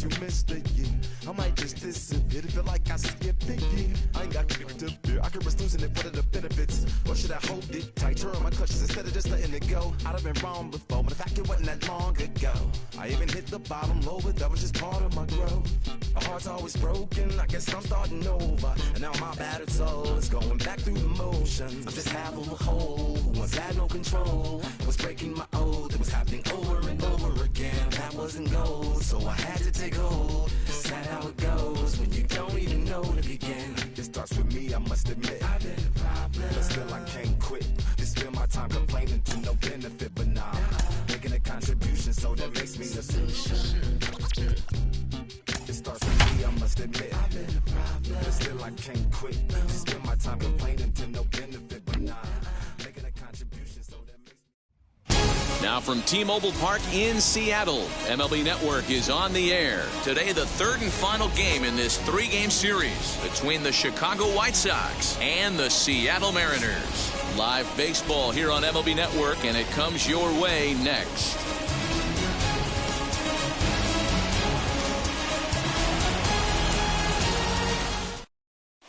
you missed it, yeah. I might just disappear, feel like I skipped it, yeah. I ain't got to fear, I could risk losing it. What are the benefits? Or should I hold it tight, turn my clutches instead of just letting it go? I'd have been wrong before, but the fact it wasn't that long ago. I even hit the bottom low, but that was just part of my growth. My heart's always broken, I guess I'm starting over. And now my battered soul is going back through the motions. I'm just half of a whole who once had no control. Was breaking my oath, it was happening over and over again. That wasn't gold, so I had to take hold. Sad how it goes when you don't even know to begin. It starts with me, I must admit. I've been a problem, but still I can't quit. Just spend my time complaining to no benefit, but nah, making a contribution, so that makes me the solution. It starts with me, I must admit. I've been a problem, but still I can't quit. Just spend my time complaining to no benefit, but nah, making a contribution, so that makes me. Now from T-Mobile Park in Seattle, MLB Network is on the air. Today, the third and final game in this three-game series between the Chicago White Sox and the Seattle Mariners. Live baseball here on MLB Network, and it comes your way next.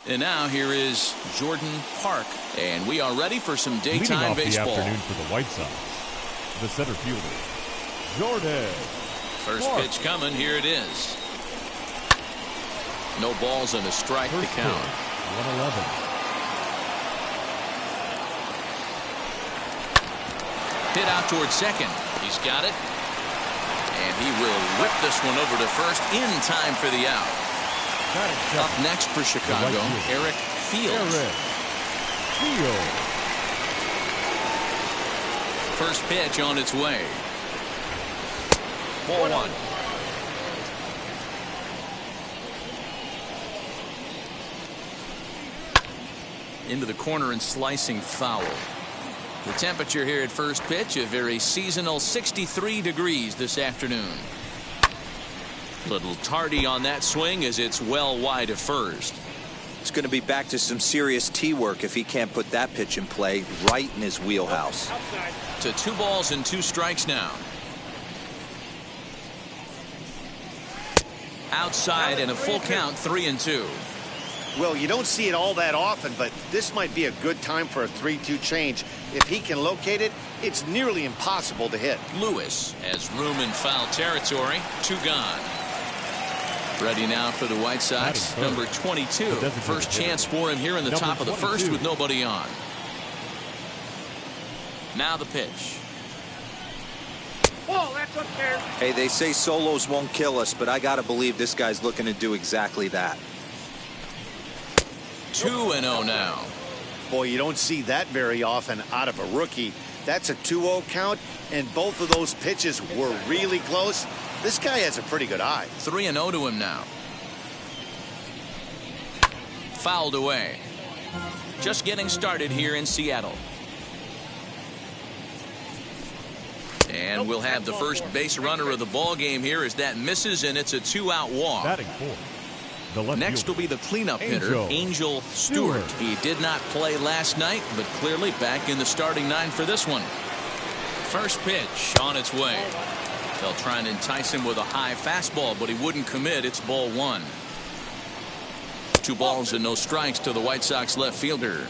And now here is Jordan Park, and we are ready for some daytime baseball. Leading off the afternoon for the White Sox, the center fielder, Jordan First Park. pitch coming. Here it is. No balls and a strike to count. 111. Hit out towards second. He's got it. And he will whip this one over to first in time for the out. Up next for Chicago, Eric Fields. First pitch on its way. Ball one. Into the corner and slicing foul. The temperature here at first pitch, a very seasonal 63 degrees this afternoon. Little tardy on that swing as it's well wide of first. It's going to be back to some serious tee work if he can't put that pitch in play right in his wheelhouse. To 2 balls and 2 strikes now. Outside and a full count, 3-2. Well, you don't see it all that often, but this might be a good time for a 3-2 change. If he can locate it, it's nearly impossible to hit. Lewis has room in foul territory. 2 gone. Ready now for the White Sox, number 22. First chance for him here in the top of the first with nobody on. Now the pitch. Oh, that's unfair. Hey, they say solos won't kill us, but I got to believe this guy's looking to do exactly that. 2-0 now. Boy, you don't see that very often out of a rookie. That's a 2-0 count, and both of those pitches were really close. This guy has a pretty good eye. 3-0 to him now. Fouled away. Just getting started here in Seattle. And we'll have the first base runner of the ball game here as that misses, and it's a 2-out walk. Batting fourth. Next will be the cleanup hitter, Angel Stewart. He did not play last night, but clearly back in the starting 9 for this one. First pitch on its way. They'll try and entice him with a high fastball, but he wouldn't commit. It's ball 1. 2 balls and no strikes to the White Sox left fielder.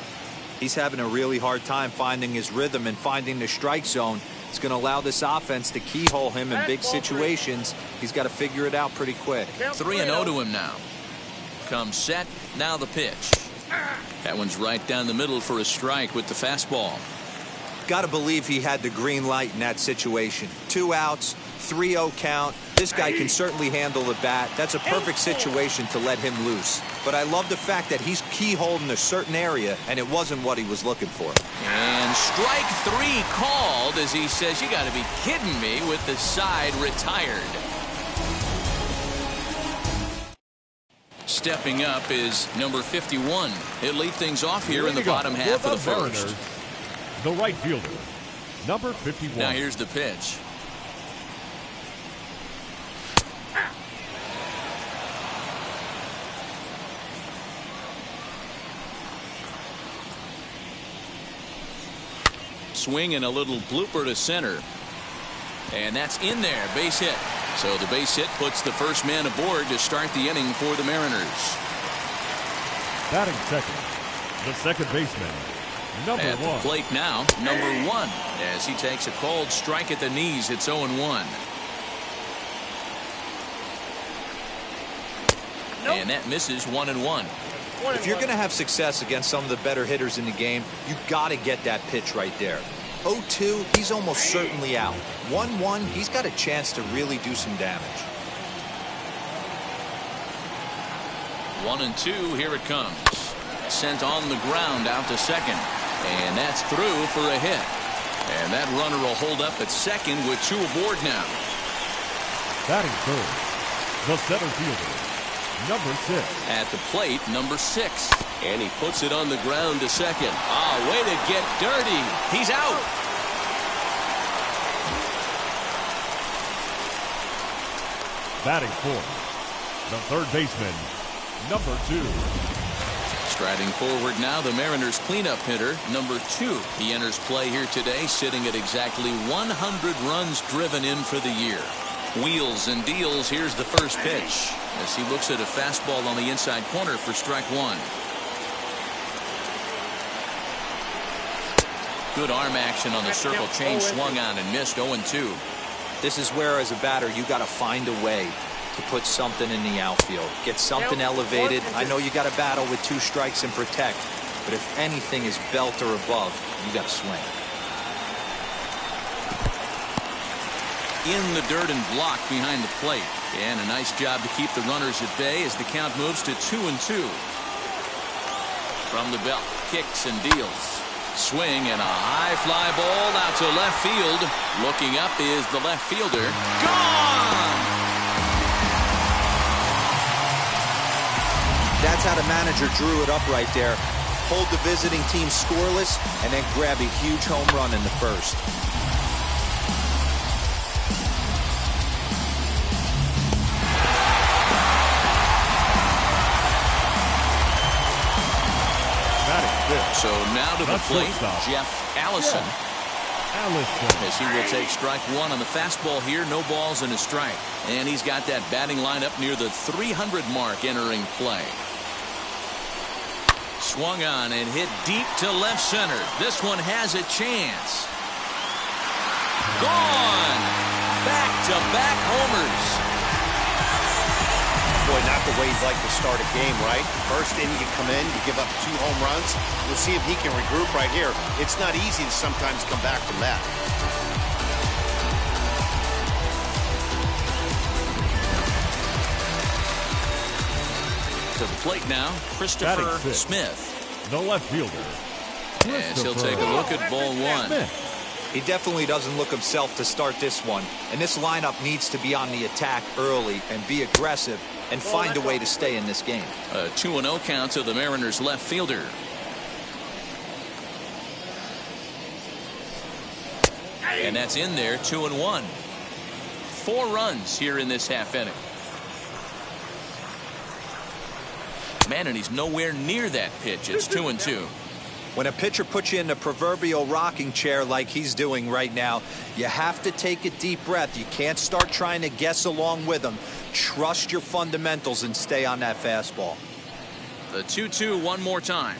He's having a really hard time finding his rhythm and finding the strike zone. It's going to allow this offense to keyhole him in big situations. He's got to figure it out pretty quick. 3-0 to him now. Comes set. Now the pitch. That one's right down the middle for a strike with the fastball. Got to believe he had the green light in that situation. 2 outs, 3-0 count. This guy can certainly handle the bat. That's a perfect situation to let him loose. But I love the fact that he's keyholding a certain area, and it wasn't what he was looking for. And strike 3 called as he says, you got to be kidding me, with the side retired. Stepping up is number 51. He'll lead things off here in the bottom half of the first. The right fielder, number 51. Now here's the pitch. Swing and a little blooper to center. And that's in there. Base hit. So the base hit puts the first man aboard to start the inning for the Mariners. Batting second, the second baseman, number At the 1. plate now, number 1, as he takes a cold strike at the knees. It's 0-1. And that misses 1-1. If you're going to have success against some of the better hitters in the game, you got to get that pitch right there. 0-2, he's almost certainly out. 1-1, he's got a chance to really do some damage. 1-2, here it comes. Sent on the ground out to second. And that's through for a hit. And that runner will hold up at second with 2 aboard now. Batting third, the center fielder, number 6. At the plate, number 6. And he puts it on the ground to second. Ah, way to get dirty. He's out. Batting fourth, the third baseman, number 2. Striding forward now, the Mariners cleanup hitter, number 2. He enters play here today, sitting at exactly 100 runs driven in for the year. Wheels and deals. Here's the first pitch as he looks at a fastball on the inside corner for strike 1. Good arm action on the circle change, swung on and missed. 0-2. This is where, as a batter, you got to find a way to put something in the outfield. Get something elevated. I know you got to battle with 2 strikes and protect, but if anything is belt or above, you got to swing. In the dirt and blocked behind the plate. And a nice job to keep the runners at bay as the count moves to 2-2. From the belt, kicks and deals. Swing and a high fly ball out to left field. Looking up is the left fielder. Gone! That's how the manager drew it up right there. Hold the visiting team scoreless and then grab a huge home run in the first. So now to the plate, Jeff Allison. As he will take strike 1 on the fastball here. No balls and a strike. And he's got that batting lineup near the 300 mark entering play. Swung on and hit deep to left center. This one has a chance. Gone! Back-to-back homers. Boy, not the way he'd like to start a game, right? First inning, you come in, you give up 2 home runs. We'll see if he can regroup right here. It's not easy to sometimes come back from that. To the plate now, Christopher Smith. The left fielder. As he'll take a look at ball 1. He definitely doesn't look himself to start this one. And this lineup needs to be on the attack early and be aggressive and find a way to stay in this game. A 2-0 count to the Mariners left fielder. And that's in there, 2-1. 4 runs here in this half inning. Man, and he's nowhere near that pitch. It's 2-2. When a pitcher puts you in the proverbial rocking chair like he's doing right now, you have to take a deep breath. You can't start trying to guess along with him. Trust your fundamentals and stay on that fastball. The 2-2 one more time.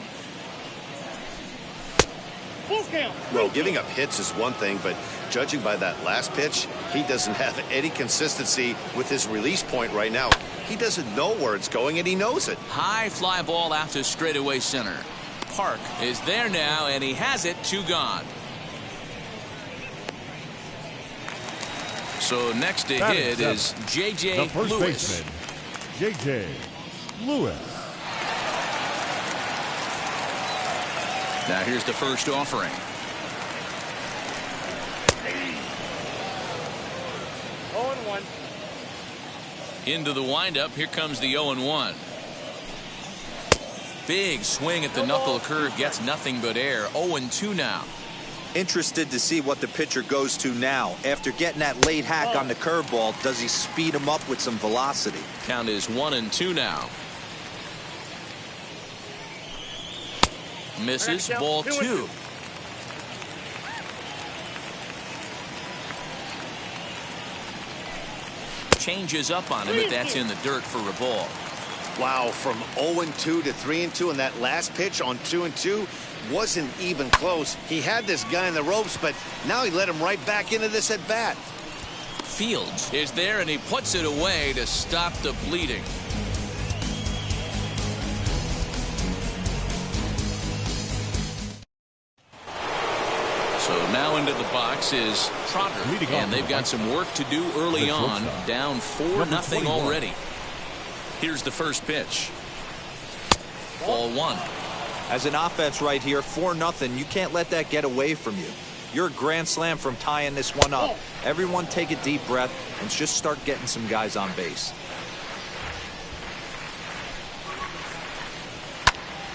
Well, giving up hits is one thing, but judging by that last pitch, he doesn't have any consistency with his release point right now. He doesn't know where it's going, and he knows it. High fly ball out to straightaway center. Park is there now, and he has it. 2 gone. So next to hit is J.J. The first Lewis. baseman, J.J. Lewis. Now here's the first offering. Into the windup. Here comes the 0-1. Big swing at the knuckle curve, gets nothing but air. 0-2 now. Interested to see what the pitcher goes to now. After getting that late hack on the curveball, does he speed him up with some velocity? Count is 1-2 now. Misses, ball 2. changes up on him, but that's in the dirt for a ball. Wow, from 0-2 to 3-2, and that last pitch on 2-2 wasn't even close. He had this guy in the ropes, but now he let him right back into this at bat. Fields is there, and he puts it away to stop the bleeding. So now into the box is Trotter, and they've got some work to do early on. Down 4-0 already. Here's the first pitch. Ball one. As an offense right here, 4-0, you can't let that get away from you. You're a grand slam from tying this one up. Everyone take a deep breath and just start getting some guys on base.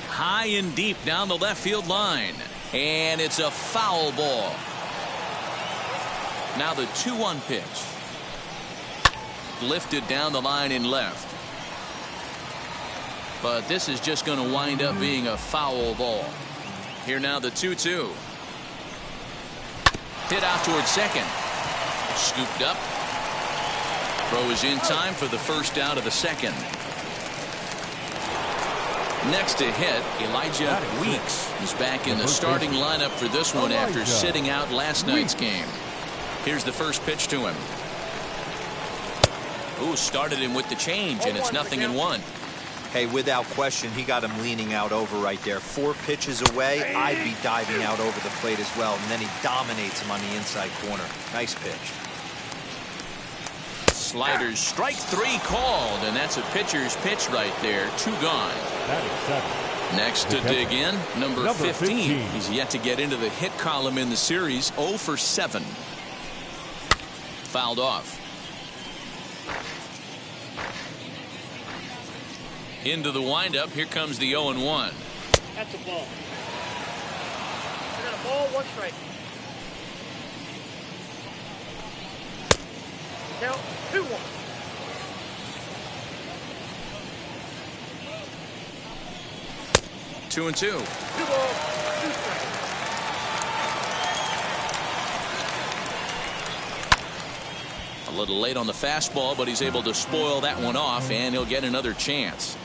High and deep down the left field line. And it's a foul ball. Now the 2-1 pitch. Lifted down the line in left. But this is just going to wind up being a foul ball. Here now the 2-2. Hit out towards second. Scooped up. Throw is in time for the first out of the second. Next to hit, Elijah Weeks is back in the starting lineup for this one after sitting out last night's game. Here's the first pitch to him. Ooh, started him with the change, and it's 0-1. Hey, without question, he got him leaning out over right there. 4 pitches away, I'd be diving out over the plate as well, and then he dominates him on the inside corner. Nice pitch. Sliders, strike 3 called, and that's a pitcher's pitch right there. 2 gone. Next to dig in, number 15. He's yet to get into the hit column in the series. 0 for 7. Fouled off. Into the windup. Here comes the 0-1. That's a ball. I got a ball, 1 strike. Now 2-1. Two and 2. 2 balls, 2 strikes. A little late on the fastball, but he's able to spoil that one off, and he'll get another chance.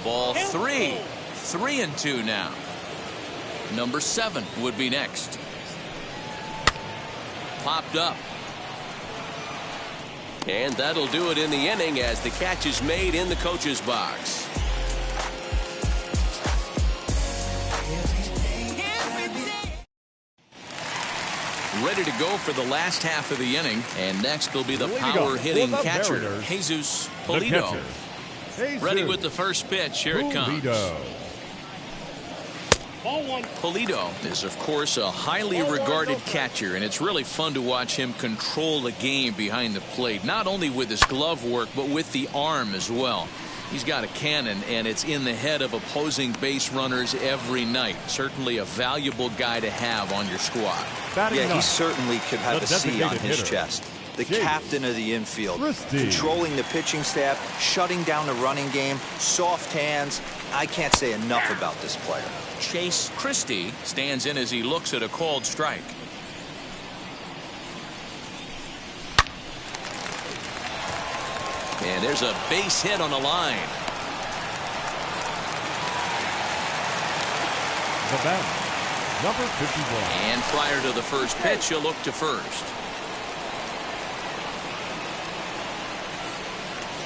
Ball 3. 3-2 now. Number 7 would be next. Popped up. And that'll do it in the inning as the catch is made in the coach's box. Ready to go for the last half of the inning, and next will be the power-hitting catcher, Jesus Pulido. Ready with the first pitch. Here it comes. Pulido is, of course, a highly regarded catcher, and it's really fun to watch him control the game behind the plate, not only with his glove work, but with the arm as well. He's got a cannon, and it's in the head of opposing base runners every night. Certainly a valuable guy to have on your squad. Yeah, he certainly could have a C on his chest. The captain of the infield, controlling the pitching staff, shutting down the running game, soft hands. I can't say enough about this player. Chase Christie stands in as he looks at a called strike. And there's a base hit on the line. The batter, number 51. And prior to the first pitch, he'll look to first.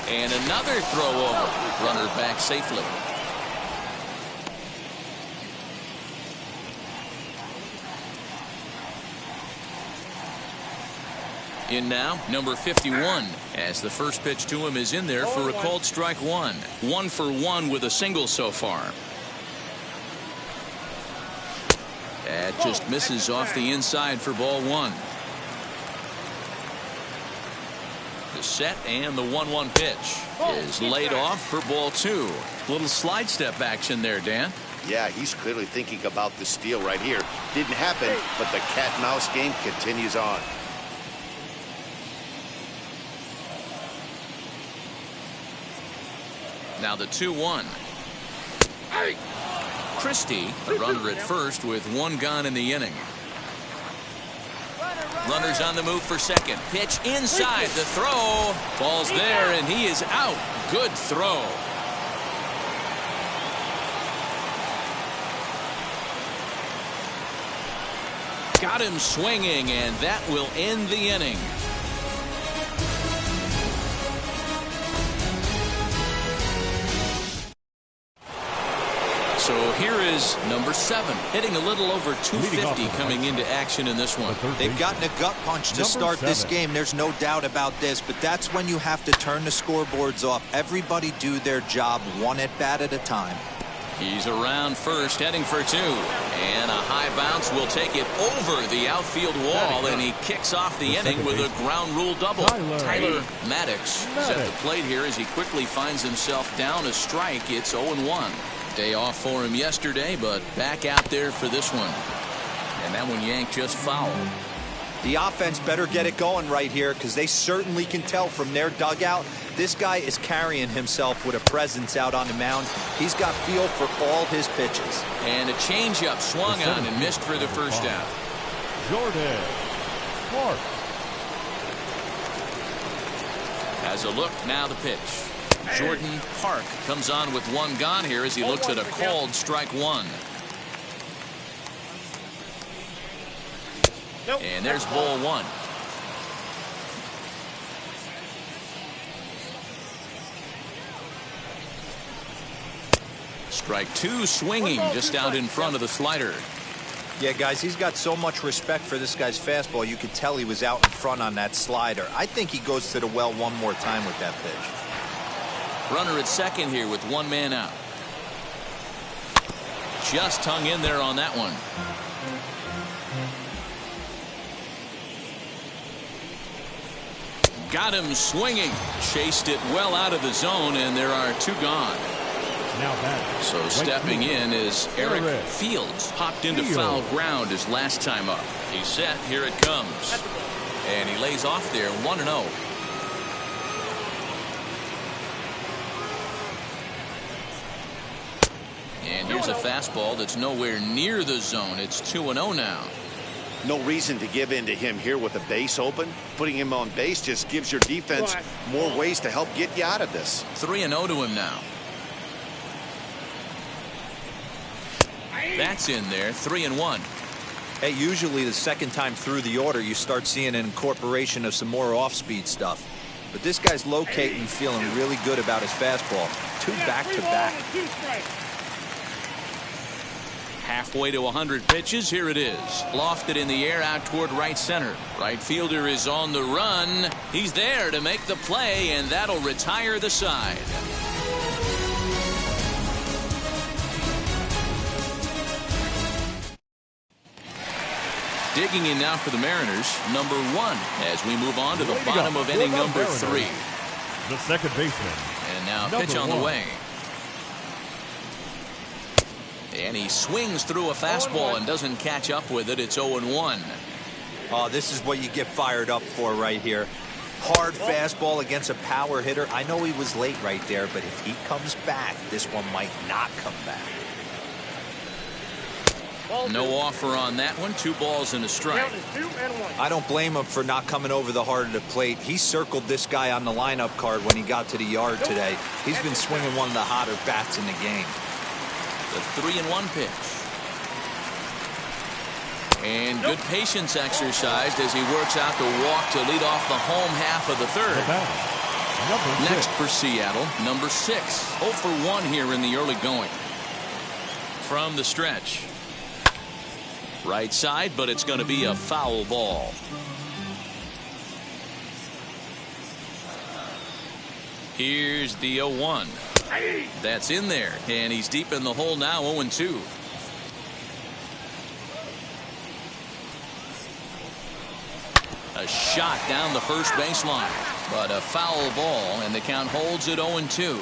And another throw over. Runner back safely. In now, number 51, as the first pitch to him is in there for a called strike 1. 1 for 1 with a single so far. That just misses off the inside for ball 1. The set and the 1-1 pitch is laid off for ball 2. Little slide step action there, Dan. Yeah, he's clearly thinking about the steal right here. Didn't happen, but the cat-mouse game continues on. Now the 2-1. Christie, a runner at first with 1 gone in the inning. Runners on the move for second. Pitch inside. The throw. Ball's there, and he is out. Good throw. Got him swinging, and that will end the inning. So here is number 7, hitting a little over 250 coming into action in this one. They've gotten a gut punch to start this game. There's no doubt about this, but that's when you have to turn the scoreboards off. Everybody do their job one at bat at a time. He's around first, heading for 2. And a high bounce will take it over the outfield wall, and he kicks off the inning with a ground rule double. Tyler Maddox is at the plate here as he quickly finds himself down a strike. It's 0-1. Day off for him yesterday, but back out there for this one. And that one yanked just foul. The offense better get it going right here, because they certainly can tell from their dugout this guy is carrying himself with a presence out on the mound. He's got feel for all his pitches. And a changeup swung on and missed for the first out. Jordan Clark has a look. Now the pitch. Jordan Park comes on with one gone here as he looks at a called strike 1. And there's ball 1. Strike 2 swinging just out in front of the slider. Yeah, guys, he's got so much respect for this guy's fastball. You could tell he was out in front on that slider. I think he goes to the well one more time with that pitch. Runner at second here with one man out. Just hung in there on that one. Got him swinging. Chased it well out of the zone, and there are 2 gone. So stepping in is Eric Fields. Popped into foul ground his last time up. He's set. Here it comes. And he lays off there 1-0. And here's a fastball that's nowhere near the zone. It's 2-0 now. No reason to give in to him here with the base open. Putting him on base just gives your defense more ways to help get you out of this. 3-0 to him now. That's in there. 3-1. Hey, usually the second time through the order you start seeing an incorporation of some more off-speed stuff. But this guy's locating, feeling really good about his fastball. 2 back-to-back. Halfway to 100 pitches. Here it is. Lofted in the air out toward right center. Right fielder is on the run. He's there to make the play, and that'll retire the side. Digging in now for the Mariners, number 1, as we move on to the bottom of inning number 3. The second baseman. And now pitch on the way. And he swings through a fastball and doesn't catch up with it. It's 0-1. Oh, this is what you get fired up for right here. Hard fastball against a power hitter. I know he was late right there, but if he comes back, this one might not come back. No offer on that one. 2 balls and a strike. I don't blame him for not coming over the heart of the plate. He circled this guy on the lineup card when he got to the yard today. He's been swinging one of the hotter bats in the game. The 3-1 pitch. And good patience exercised as he works out the walk to lead off the home half of the 3rd. Next for Seattle, number 6. 0 for 1 here in the early going. From the stretch. Right side, but it's going to be a foul ball. Here's the 0-1. That's in there, and he's deep in the hole now, 0-2. A shot down the first baseline, but a foul ball, and the count holds at 0-2.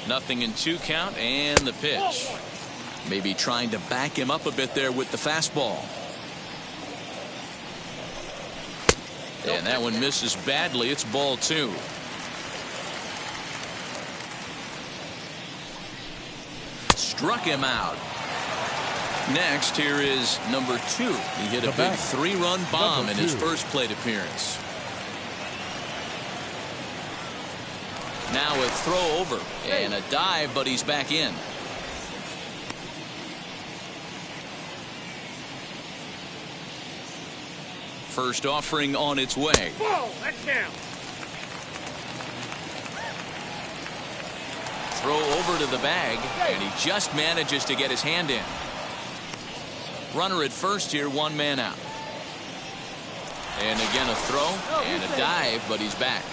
Nothing in 2 count, and the pitch. Maybe trying to back him up a bit there with the fastball. And that one misses badly. It's ball 2. Struck him out. Next, here is number 2. He hit a big 3-run bomb in his first plate appearance. Now a throw over and a dive, but he's back in. First offering on its way. Whoa, that's down. Throw over to the bag, and he just manages to get his hand in. Runner at first here, 1 man out. And again a throw and a dive, but he's back.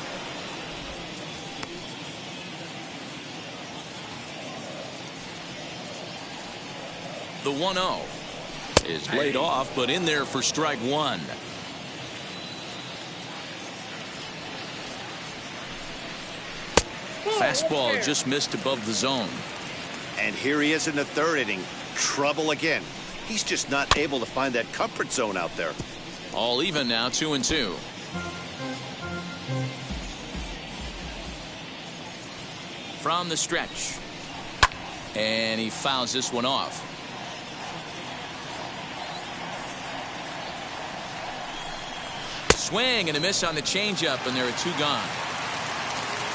The 1-0 is laid off, but in there for strike 1. Fastball just missed above the zone. And here he is in the 3rd inning. Trouble again. He's just not able to find that comfort zone out there. All even now, 2-2. From the stretch. And he fouls this one off. Swing and a miss on the changeup, and there are 2 gone.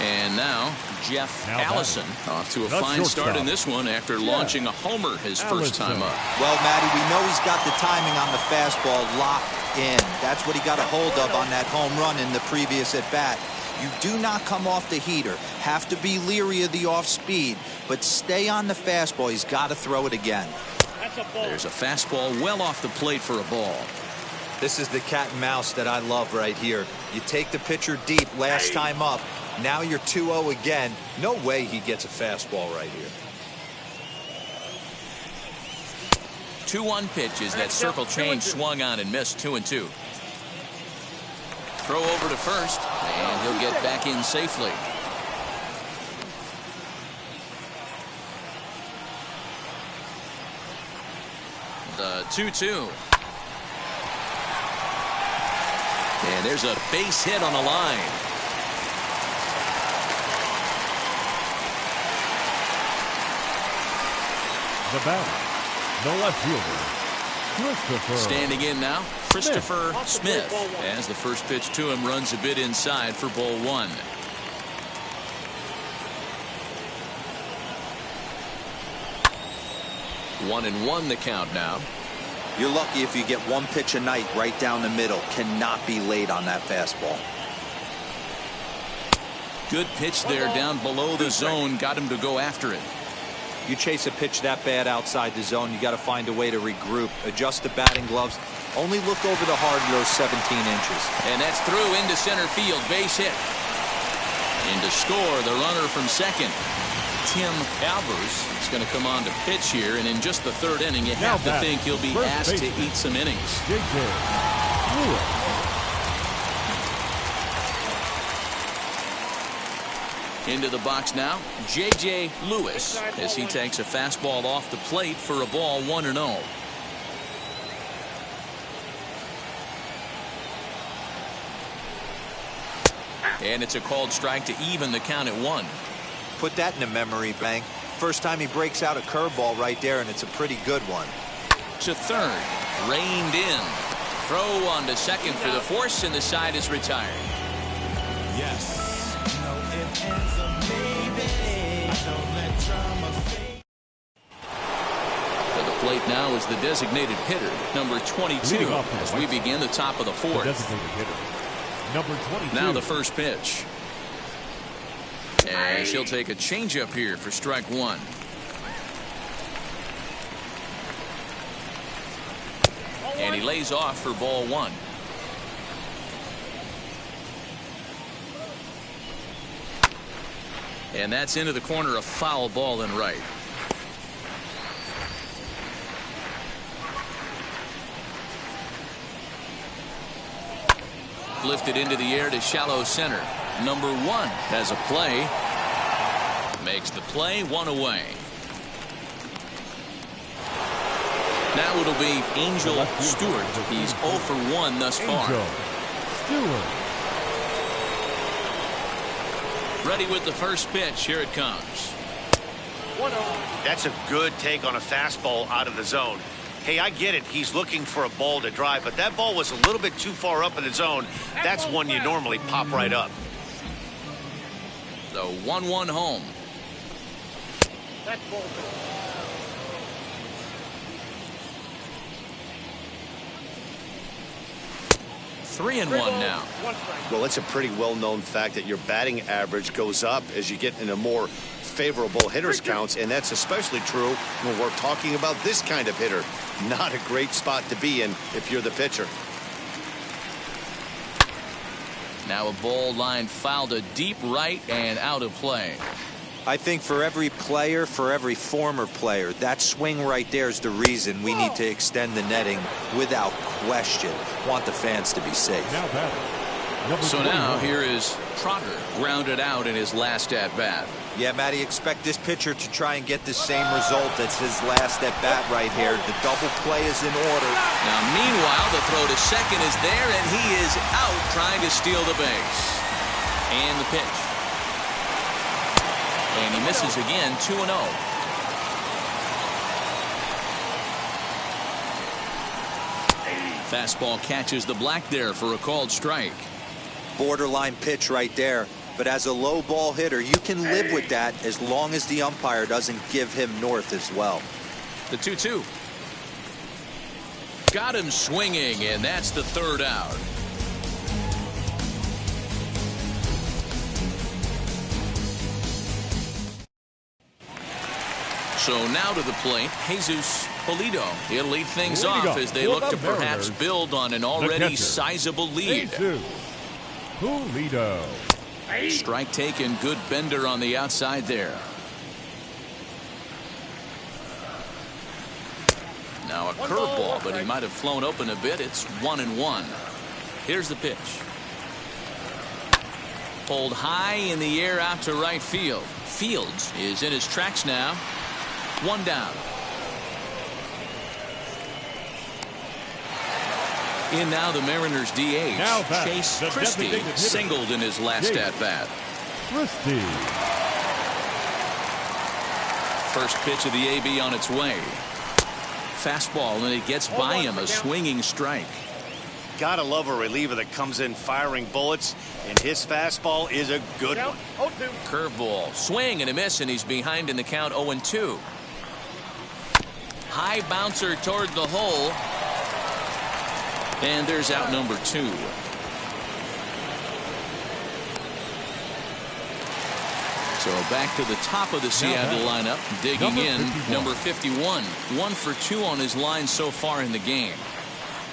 And now Jeff Allison off to a fine start in this one after launching a homer his first time up. Well, Matty, we know he's got the timing on the fastball locked in. That's what he got a hold of on that home run in the previous at bat. You do not come off the heater. Have to be leery of the off speed, but stay on the fastball. He's got to throw it again. There's a fastball well off the plate for a ball. This is the cat and mouse that I love right here. You take the pitcher deep last time up. Now you're 2-0 again. No way he gets a fastball right here. 2-1 pitch is that circle change swung on and missed. 2-2. Throw over to first, and he'll get back in safely. The 2-2. And there's a base hit on the line. The batter, the left fielder, Christopher. Standing in now, Christopher Smith, as the first pitch to him runs a bit inside for ball 1. One and one the count now. You're lucky if you get 1 pitch a night right down the middle. Cannot be late on that fastball. Good pitch there down below the zone. Got him to go after it. You chase a pitch that bad outside the zone, you got to find a way to regroup, adjust the batting gloves, only look over the heart of those 17 inches. And that's through into center field, base hit. And to score, the runner from second, Tim Albers, is going to come on to pitch here, and in just the 3rd inning, you have to think he'll be asked to eat some innings. Into the box now, J.J. Lewis, as he takes a fastball off the plate for a ball 1-0. And it's a called strike to even the count at 1. Put that in a memory bank. First time he breaks out a curveball right there, and it's a pretty good one. To third, reined in. Throw on to second for the force, and the side is retired. Yes. To the plate now is the designated hitter, number 22, as we begin the top of the 4th. Designated hitter, number 22. Now the first pitch. And she'll take a changeup here for strike 1. And he lays off for ball 1. And that's into the corner, a foul ball in right. Lifted into the air to shallow center. Number 1 has a play. Makes the play, 1 away. Now it'll be Angel Stewart. He's 0 for 1 thus far. Angel Stewart. Ready with the first pitch. Here it comes. 1-0. That's a good take on a fastball out of the zone. Hey, I get it. He's looking for a ball to drive, but that ball was a little bit too far up in the zone. That's one you normally pop right up. The 1-1 home. That's ball. 3-1 now. Well, it's a pretty well-known fact that your batting average goes up as you get into more favorable hitters counts, and that's especially true when we're talking about this kind of hitter. Not a great spot to be in if you're the pitcher. Now a ball line fouled to deep right and out of play. I think for every player, for every former player, that swing right there is the reason we need to extend the netting without question. Want the fans to be safe. So now here is Trotter, grounded out in his last at-bat. Yeah, Matty, expect this pitcher to try and get the same result as his last at-bat right here. The double play is in order. Now, meanwhile, the throw to second is there, and he is out trying to steal the base. And the pitch. And he misses again, 2-0. Fastball catches the black there for a called strike. Borderline pitch right there. But as a low ball hitter, you can live with that as long as the umpire doesn't give him north as well. The 2-2. Got him swinging, and that's the third out. So now to the plate, Jesus Pulido. He'll lead things off as they look to perhaps build on an already sizable lead. Pulido. Strike taken, good bender on the outside there. Now a curveball, but he might have flown open a bit. It's 1-1. Here's the pitch. Pulled high in the air out to right field. Fields is in his tracks now. One down. In now the Mariners DH. Chase Christie singled in his last at-bat. Christie. First pitch of the AB on its way. Fastball, and it gets by him, a swinging strike. Gotta love a reliever that comes in firing bullets, and his fastball is a good one. Curveball, swing and a miss, and he's behind in the count 0-2. High bouncer toward the hole. And there's out number 2. So back to the top of the Seattle lineup. Digging in, number 51. 1 for 2 on his line so far in the game.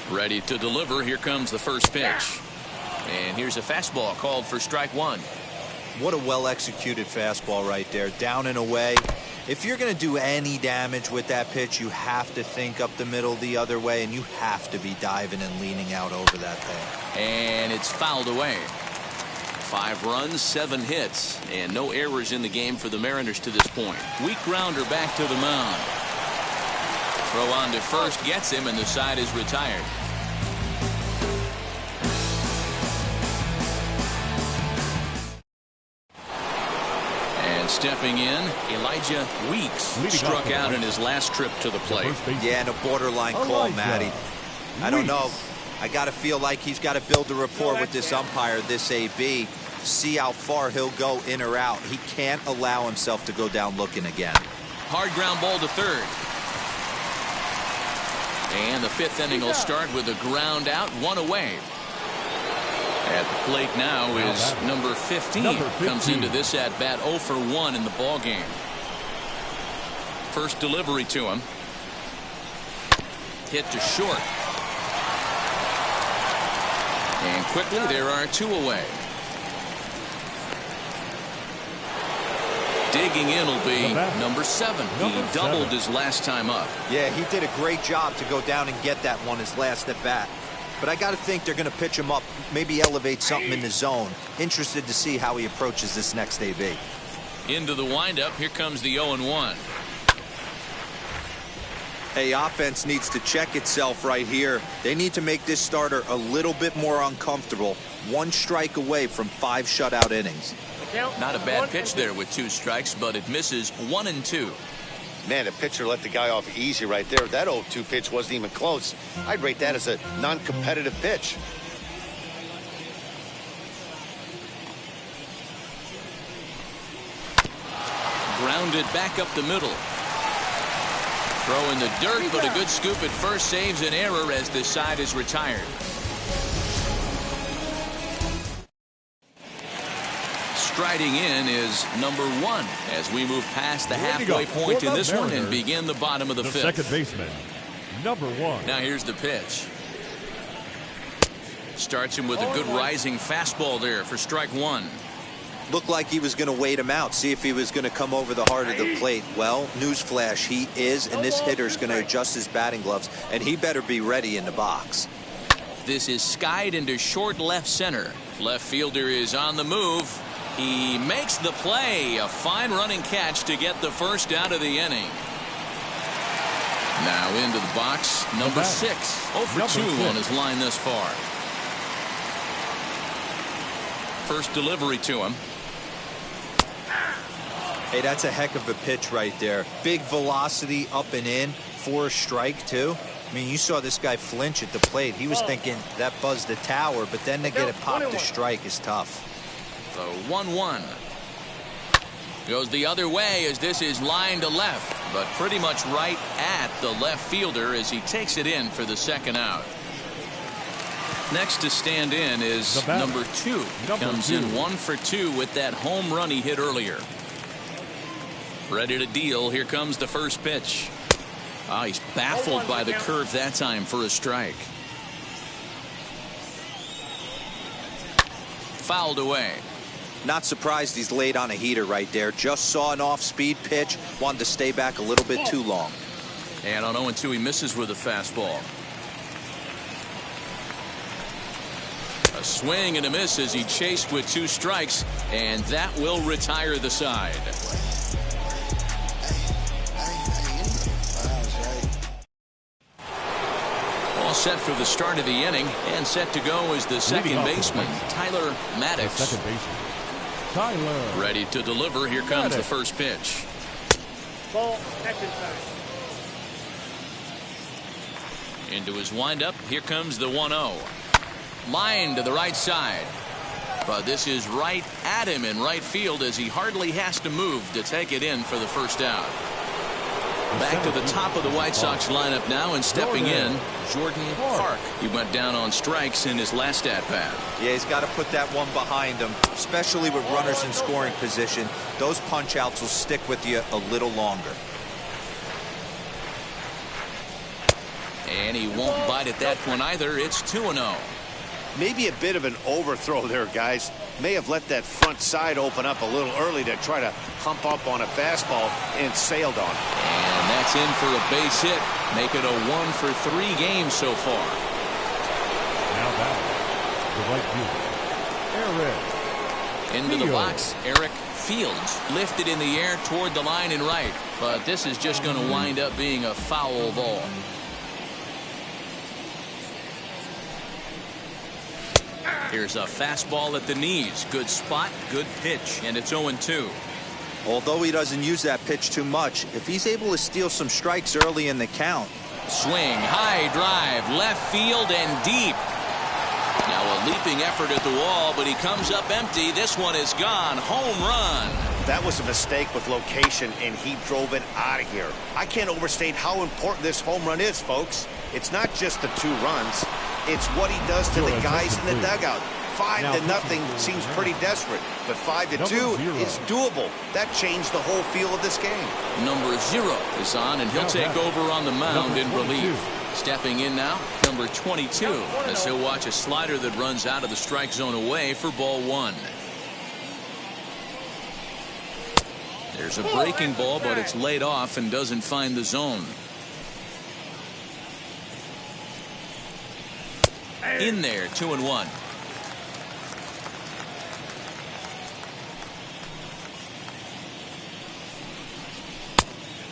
Ready to deliver. Here comes the first pitch. And here's a fastball called for strike 1. What a well-executed fastball right there. Down and away. If you're going to do any damage with that pitch, you have to think up the middle the other way, and you have to be diving and leaning out over that thing. And it's fouled away. 5 runs, 7 hits, and no errors in the game for the Mariners to this point. Weak grounder back to the mound. Throw on to first gets him, and the side is retired. Stepping in, Elijah Weeks struck out in his last trip to the plate. Yeah, and a borderline call, Matty. I don't know. I got to feel like he's got to build a rapport with this umpire, this AB. See how far he'll go in or out. He can't allow himself to go down looking again. Hard ground ball to third. And the 5th inning will start with a ground out, 1 away. At the plate now is number 15. Comes into this at bat 0 for 1 in the ball game. First delivery to him. Hit to short. And quickly there are 2 away. Digging in will be number 7. He doubled his last time up. Yeah, he did a great job to go down and get that one his last at bat. But I got to think they're going to pitch him up, maybe elevate something in the zone. Interested to see how he approaches this next AB. Into the windup. Here comes the 0-1. Hey, offense needs to check itself right here. They need to make this starter a little bit more uncomfortable. 1 strike away from 5 shutout innings. Not a bad pitch there with 2 strikes, but it misses 1-2. Man, the pitcher let the guy off easy right there. That 0-2 pitch wasn't even close. I'd rate that as a non-competitive pitch. Grounded back up the middle. Throw in the dirt, but a good scoop at first saves an error as this side is retired. Striding in is number 1 as we move past the halfway point in this one and begin the bottom of the fifth. Second baseman, number 1. Now here's the pitch. Starts him with a good rising fastball there for strike 1. Looked like he was going to wait him out, see if he was going to come over the heart of the plate. Well, newsflash, he is, and this hitter's going to adjust his batting gloves, and he better be ready in the box. This is skied into short left center. Left fielder is on the move. He makes the play. A fine running catch to get the first out of the inning. Now into the box, number 6. 0 for 2 on his line thus far. First delivery to him. Hey, that's a heck of a pitch right there. Big velocity up and in for a strike, too. I mean, you saw this guy flinch at the plate. He was thinking that buzzed the tower, but then to get it popped to strike is tough. The 1-1. Goes the other way as this is lined to left, but pretty much right at the left fielder as he takes it in for the second out. Next to stand in is number 2. Comes in 1 for 2 with that home run he hit earlier. Ready to deal. Here comes the first pitch. He's baffled by the curve that time for a strike. Fouled away. Not surprised he's laid on a heater right there. Just saw an off-speed pitch. Wanted to stay back a little bit too long. And on 0-2 he misses with a fastball. A swing and a miss as he chased with 2 strikes, and that will retire the side. All set for the start of the inning, and set to go is the second baseman, Tyler Maddox. Second baseman, Tyler. Ready to deliver. Here comes the first pitch. Ball, action time. Into his windup. Here comes the 1-0. Line to the right side. But this is right at him in right field as he hardly has to move to take it in for the first out. Back to the top of the White Sox lineup now, and stepping in, Jordan Park. He went down on strikes in his last at-bat. Yeah, he's got to put that one behind him, especially with runners in scoring position. Those punch-outs will stick with you a little longer. And he won't bite at that one either. It's 2-0. Maybe a bit of an overthrow there, guys. May have let that front side open up a little early to try to hump up on a fastball and sailed on it. And that's in for a base hit. Make it a 1 for 3 games so far. Now back, the right fielder, Eric. Into the box, Eric Fields lifted in the air toward the line and right. But this is just going to wind up being a foul ball. Here's a fastball at the knees. Good spot, good pitch, and it's 0-2. Although he doesn't use that pitch too much, if he's able to steal some strikes early in the count. Swing, high drive, left field and deep. Now a leaping effort at the wall, but he comes up empty. This one is gone. Home run. That was a mistake with location, and he drove it out of here. I can't overstate how important this home run is, folks. It's not just the 2 runs. It's what he does to the guys in the dugout. 5-0 seems pretty desperate, but 5-2 is doable. That changed the whole feel of this game. Number 0 is on, and he'll take over on the mound in relief. Stepping in now, number 22, as he'll watch a slider that runs out of the strike zone away for ball 1. There's a breaking ball, but it's laid off and doesn't find the zone. In there, 2-1.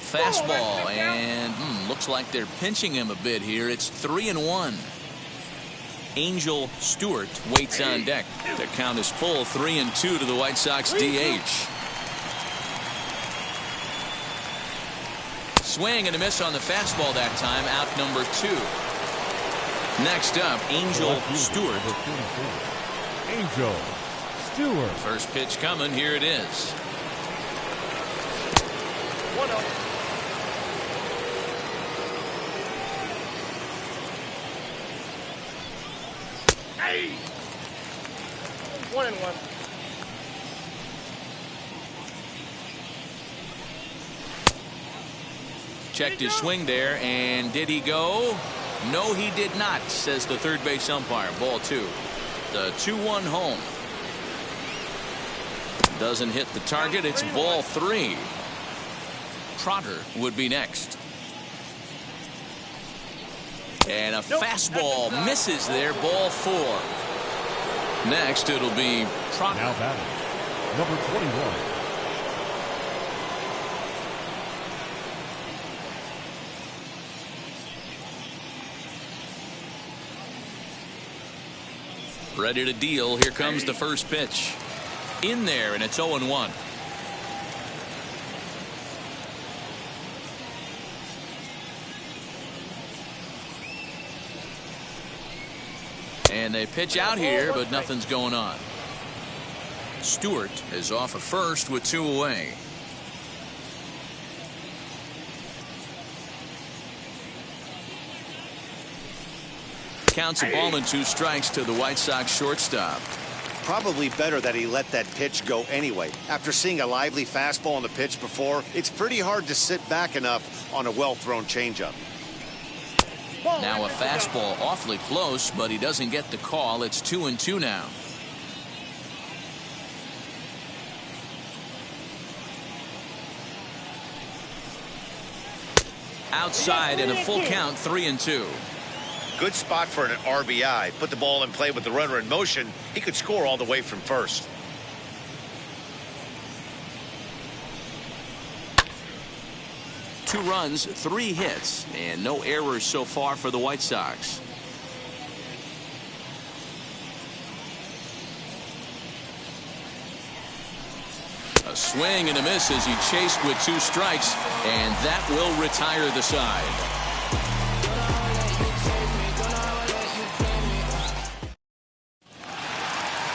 Fastball, and looks like they're pinching him a bit here. It's 3-1. Angel Stewart waits on deck. The count is full, 3-2 to the White Sox DH. swing and a miss on the fastball that time. Out number 2. Next up, Angel Stewart. Angel Stewart. First pitch coming. Here it is. 1-0. Hey! 1-1. Checked his swing there, and did he go? No, he did not, says the third base umpire. Ball 2. The 2-1 home. Doesn't hit the target. It's ball 3. Trotter would be next. And a fastball misses there. Ball 4. Next, it'll be Trotter. Now batting, number 21. Ready to deal. Here comes the first pitch. In there, and it's 0-1. And they pitch out here, but nothing's going on. Stewart is off at first with 2 away. Counts a ball and 2 strikes to the White Sox shortstop. Probably better that he let that pitch go anyway. After seeing a lively fastball on the pitch before, it's pretty hard to sit back enough on a well-thrown changeup. Now a fastball awfully close, but he doesn't get the call. It's 2-2 now. Outside and a full count, 3-2. Good spot for an RBI. Put the ball in play with the runner in motion. He could score all the way from first. Two runs, 3 hits, and no errors so far for the White Sox. A swing and a miss as he chased with 2 strikes, and that will retire the side.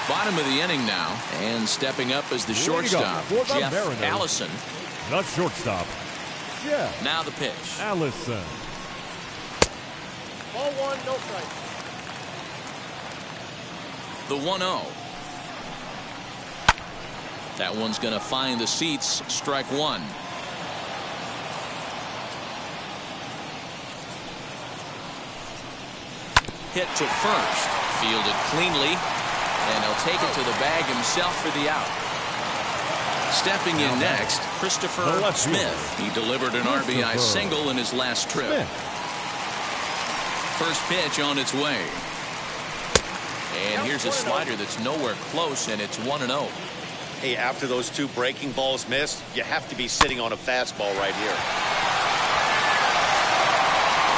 Bottom of the inning now, and stepping up as the shortstop, Jeff Allison. Not shortstop. Yeah. Now the pitch. Allison. Ball 1, no strike. The 1-0. That one's going to find the seats. Strike 1. Hit to first. Fielded cleanly. And he'll take it to the bag himself for the out. Stepping in next, Christopher Smith. He delivered an RBI single in his last trip. First pitch on its way. And here's a slider that's nowhere close, and it's 1-0. Hey, after those 2 breaking balls missed, you have to be sitting on a fastball right here.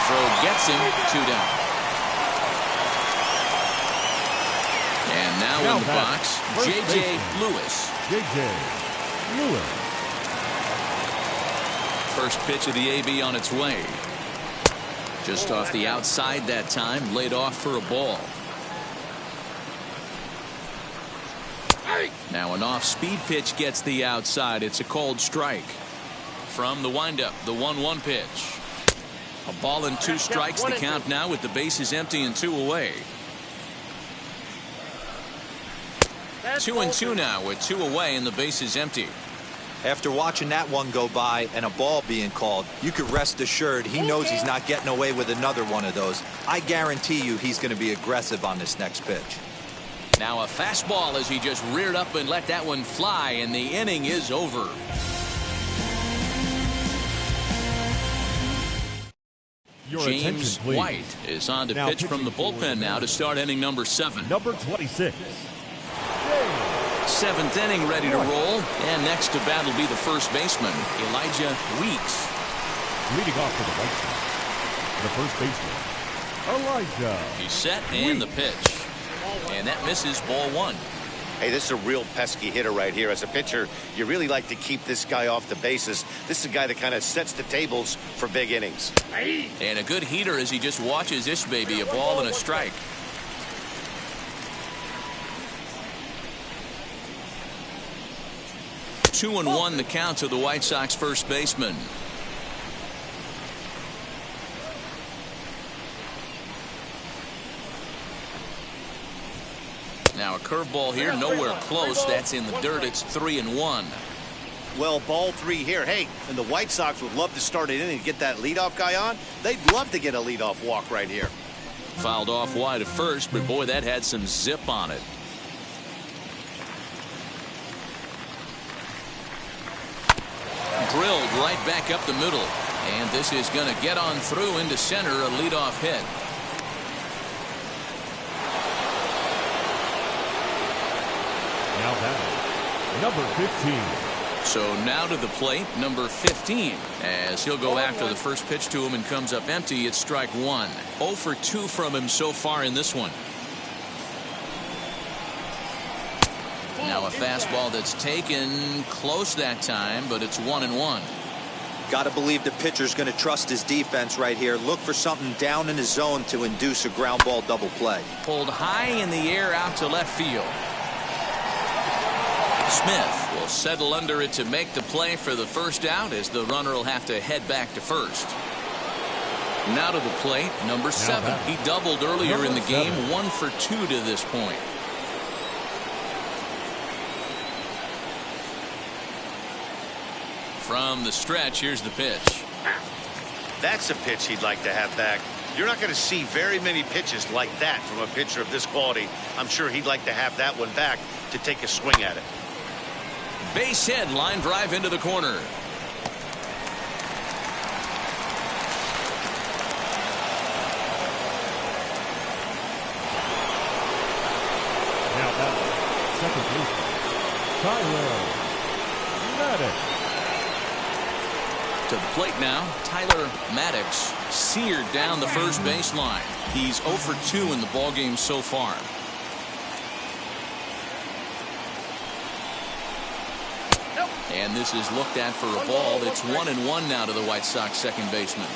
Throw gets him, 2 down. And now in the box, J.J. Lewis. J.J. Lewis. First pitch of the AB on its way. Just off the outside that time, laid off for a ball. Now an off-speed pitch gets the outside. It's a cold strike. From the windup, the 1-1 pitch. A ball and 2 strikes, the count now with the bases empty and 2 away. 2-2 now with 2 away and the bases empty. After watching that one go by and a ball being called, you could rest assured he knows he's not getting away with another one of those. I guarantee you he's going to be aggressive on this next pitch. Now a fastball as he just reared up and let that one fly, and the inning is over. James White is on to pitch from the bullpen now to start inning number 7. Number 26. 7th inning ready to roll, and next to bat will be the first baseman, Elijah Weeks. Leading off for the White Sox, the first baseman, Elijah. He's set and the pitch. And that misses ball 1. Hey, this is a real pesky hitter right here. As a pitcher, you really like to keep this guy off the bases. This is a guy that kind of sets the tables for big innings. And a good heater as he just watches this baby, a ball and a strike. Two and one the count to the White Sox first baseman. Now a curveball here, nowhere close. That's in the dirt. It's 3-1. Well, ball three here. Hey, and the White Sox would love to start an inning and get that leadoff guy on. They'd love to get a leadoff walk right here. Fouled off wide at first, but boy, that had some zip on it. Drilled right back up the middle. And this is going to get on through into center, a leadoff hit. Now batting, number 15. So now to the plate, number 15, as he'll go after the first pitch to him and comes up empty. It's strike one. 0 for 2 from him so far in this one. Now a fastball that's taken close that time, but it's 1-1. Got to believe the pitcher's going to trust his defense right here. Look for something down in his zone to induce a ground ball double play. Pulled high in the air out to left field. Smith will settle under it to make the play for the first out, as the runner will have to head back to first. Now to the plate, number 7. He doubled earlier in the game, 1 for 2 to this point. From the stretch, here's the pitch. That's a pitch he'd like to have back. You're not going to see very many pitches like that from a pitcher of this quality. I'm sure he'd like to have that one back to take a swing at it. Base hit, line drive into the corner. Now batting, second baseman, Tyler Maddox. To the plate now, Tyler Maddox seared down the first baseline. He's 0 for 2 in the ballgame so far. And this is looked at for a ball. It's 1-1 now to the White Sox second baseman.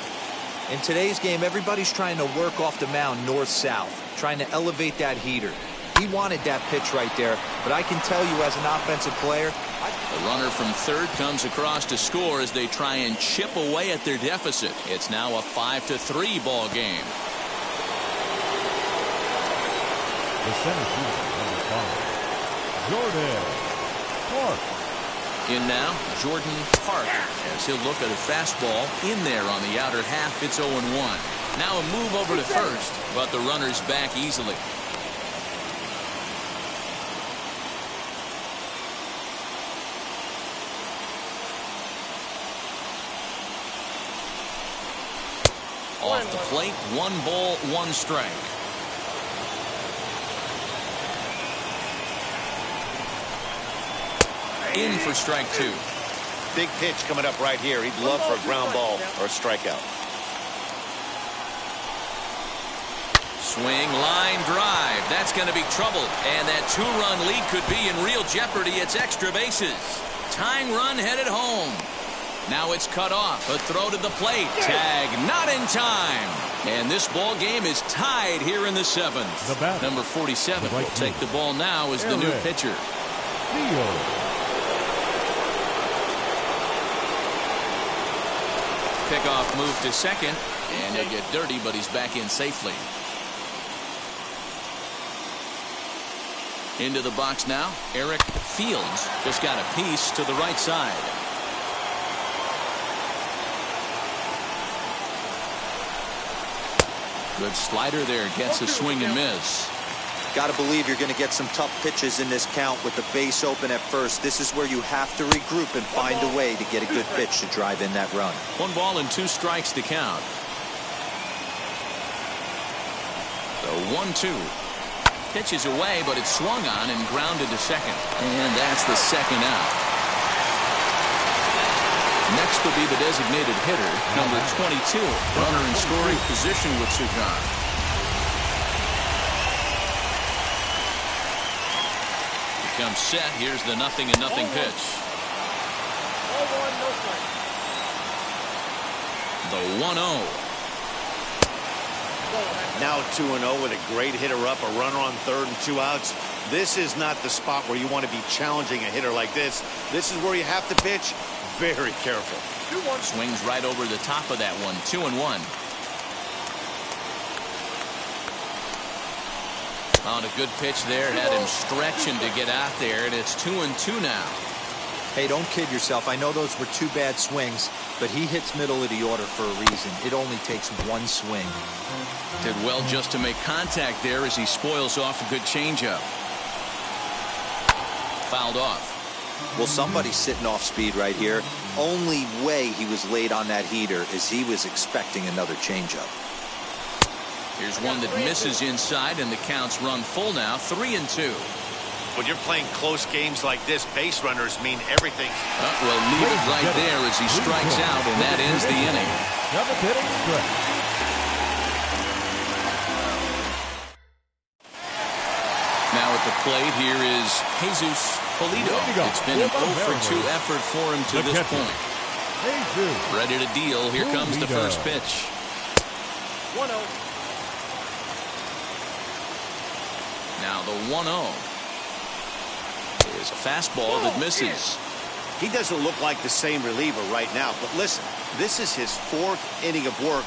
In today's game, everybody's trying to work off the mound north-south, trying to elevate that heater. He wanted that pitch right there, but I can tell you as an offensive player, the runner from third comes across to score as they try and chip away at their deficit. It's now a 5-3 ball game. The center fielder, number 5, Jordan Park. In now, Jordan Park, as he'll look at a fastball in there on the outer half. It's 0-1. Now a move over to first, but the runner's back easily. Off the plate, 1 ball, 1 strike. In for strike 2. Big pitch coming up right here. He'd love for a ground ball or a strikeout. Swing, line drive. That's going to be trouble. And that 2-run lead could be in real jeopardy. It's extra bases. Tying run headed home. Now it's cut off. A throw to the plate. Tag not in time. And this ball game is tied here in the 7th. Number 47 will take the ball now as the new pitcher. Pickoff move to second, and he'll get dirty, but he's back in safely. Into the box now, Eric Fields just got a piece to the right side. Good slider there, gets a swing and miss. got to believe you're going to get some tough pitches in this count with the base open at first. This is where you have to regroup and find a way to get a good pitch to drive in that run. 1 ball and 2 strikes to count. So 1-2. Pitch is away, but it's swung on and grounded to second. And that's the second out. Next will be the designated hitter, number 22. Runner in scoring position with Sugan. comes set. Here's the 0-0 pitch. Ball one, no strike. The 1-0. Now 2-0 with a great hitter up, a runner on third and 2 outs. This is not the spot where you want to be challenging a hitter like this. This is where you have to pitch very careful. 2-1. Swings right over the top of that one. 2-1. On a good pitch there. Had him stretching to get out there, and it's 2-2 now. Hey, don't kid yourself. I know those were 2 bad swings, but he hits middle of the order for a reason. It only takes 1 swing. Did well just to make contact there as he spoils off a good changeup. Fouled off. Well, somebody's sitting off speed right here. Only way he was late on that heater is he was expecting another changeup. Here's one that misses inside, and the count's run full now. 3-2. When you're playing close games like this, base runners mean everything. Well, leave it right there as he strikes out, and that ends the inning. Now at the plate, here is Jesus Pulido. It's been an 0-for-2 effort for him to this point. Ready to deal. Here comes the first pitch. 1-0. Now the 1-0 is a fastball that misses. He doesn't look like the same reliever right now, but listen, this is his 4th inning of work,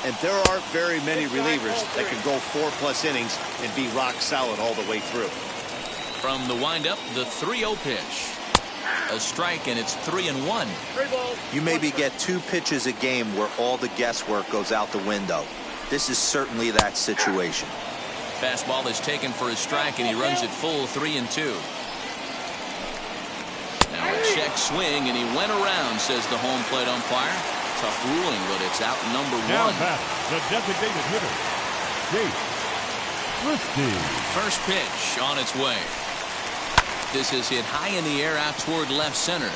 and there aren't very many relievers that can go 4+ innings and be rock solid all the way through. From the windup, the 3-0 pitch. A strike, and it's 3-1. You maybe get 2 pitches a game where all the guesswork goes out the window. This is certainly that situation. Fastball is taken for a strike, and he runs it full. 3-2. Now a check swing, and he went around, says the home plate umpire. Tough ruling, but it's out number 1. Now the designated hitter, Jake Christie. First pitch on its way. This is hit high in the air out toward left center.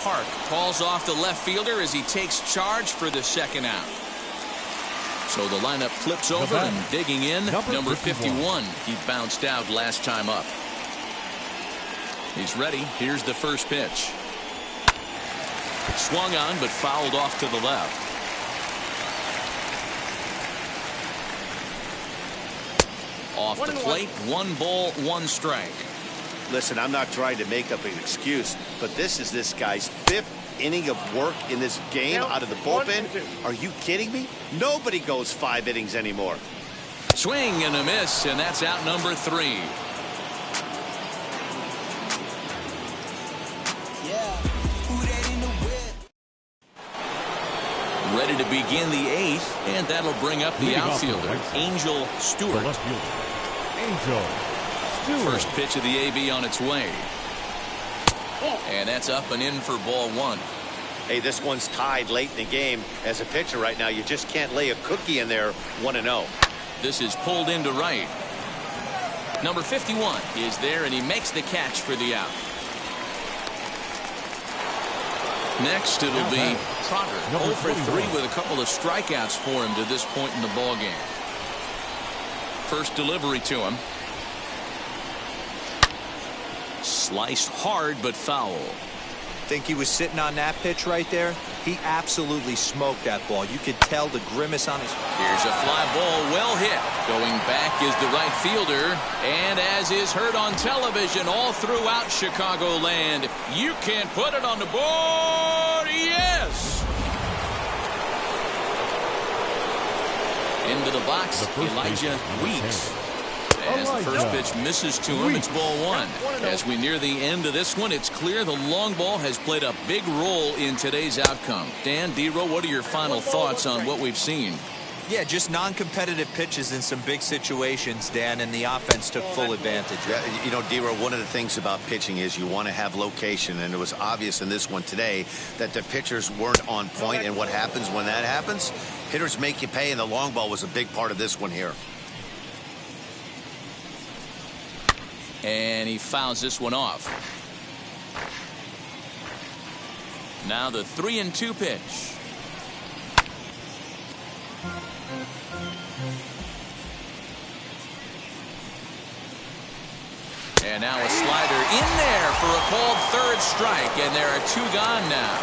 Park calls off the left fielder as he takes charge for the second out. So the lineup flips over, and digging in, number 51. He bounced out last time up. He's ready. Here's the first pitch. Swung on, but fouled off to the left. Off the plate, 1 ball, 1 strike. Listen, I'm not trying to make up an excuse, but this is this guy's 5th inning of work in this game out of the bullpen. Are you kidding me? Nobody goes 5 innings anymore. Swing and a miss, and that's out number 3. Ready to begin the 8th, and that'll bring up the outfielder, Angel Stewart. The left fielder, Angel Stewart. First pitch of the AB on its way. And that's up and in for ball 1. Hey, this one's tied late in the game. As a pitcher right now, you just can't lay a cookie in there 1-0. This is pulled into right. Number 51 is there, and he makes the catch for the out. Next, it'll be Trotter, 0 for 3 with a couple of strikeouts for him to this point in the ballgame. First delivery to him. Sliced hard, but foul. Think he was sitting on that pitch right there? He absolutely smoked that ball. You could tell the grimace on his... Here's a fly ball, well hit. Going back is the right fielder. And as is heard on television all throughout Chicagoland, you can put it on the board. Yes! Into the box, Elijah Weeks. As the first pitch misses to him, it's ball 1. As we near the end of this one, it's clear the long ball has played a big role in today's outcome. Dan, D-Row, what are your final thoughts on what we've seen? Yeah, just non-competitive pitches in some big situations, Dan, and the offense took full advantage. Yeah, you know, D-Row, one of the things about pitching is you want to have location, and it was obvious in this one today that the pitchers weren't on point, and what happens when that happens? Hitters make you pay, and the long ball was a big part of this one here. And he fouls this one off. Now the 3-2 pitch. And now a slider in there for a called third strike, and there are 2 gone now.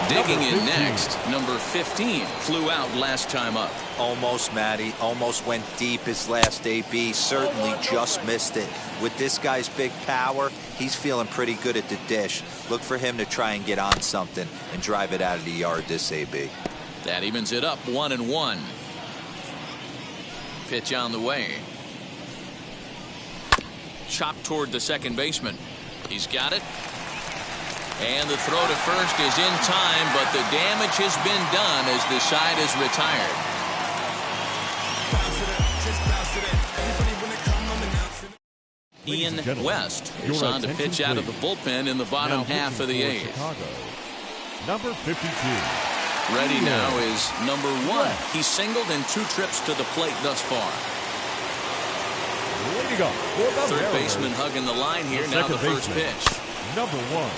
Digging in next, number 15 flew out last time up. Almost, Matty. Almost went deep his last AB. Certainly just missed it. With this guy's big power, he's feeling pretty good at the dish. Look for him to try and get on something and drive it out of the yard this AB. That evens it up 1-1. Pitch on the way. Chop toward the second baseman. He's got it. And the throw to first is in time, but the damage has been done as the side is retired. Ian West is on to pitch out of the bullpen in the bottom half of the 8th. Number 52. Ready now is number 1. He's singled in 2 trips to the plate thus far. Way to go. Third baseman hugging the line here. Now the first pitch. Number 1.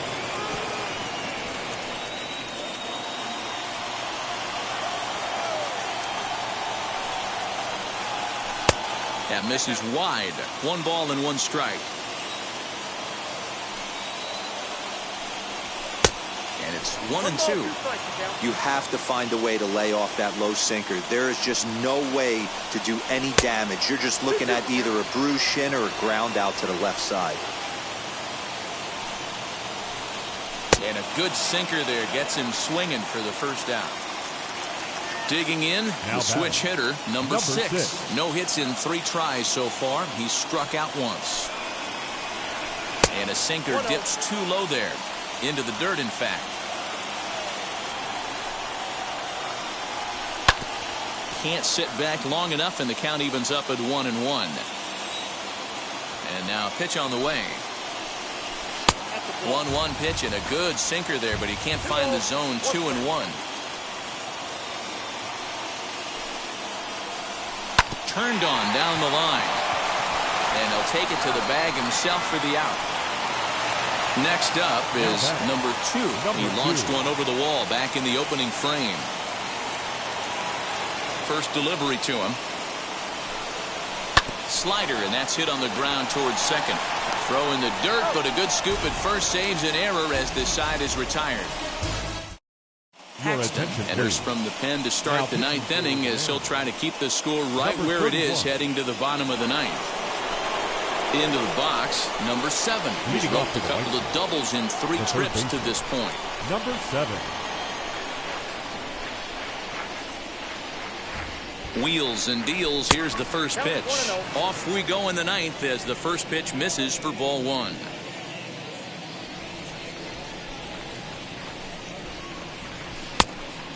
That misses wide. 1 ball and 1 strike. And it's 1-2. You have to find a way to lay off that low sinker. There is just no way to do any damage. You're just looking at either a bruised shin or a ground out to the left side. And a good sinker there gets him swinging for the first out. Digging in, the switch hitter, number 6. No hits in 3 tries so far. He's struck out once. And a sinker dips too low there. Into the dirt, in fact. Can't sit back long enough, and the count evens up at 1-1. And now pitch on the way. 1-1 pitch and a good sinker there, but he can't find the zone. 2-1. Turned on down the line. And he'll take it to the bag himself for the out. Next up is number 2. He launched one over the wall back in the opening frame. First delivery to him. Slider, and that's hit on the ground towards second. Throw in the dirt, but a good scoop at first saves an error as this side is retired. Paxton enters from the pen to start the 9th inning as he'll try to keep the score right where it is heading to the bottom of the 9th. Into the box, number 7. He's roped a couple of doubles in 3 trips to this point. Number 7. Wheels and deals. Here's the first pitch. Off we go in the 9th as the first pitch misses for ball 1.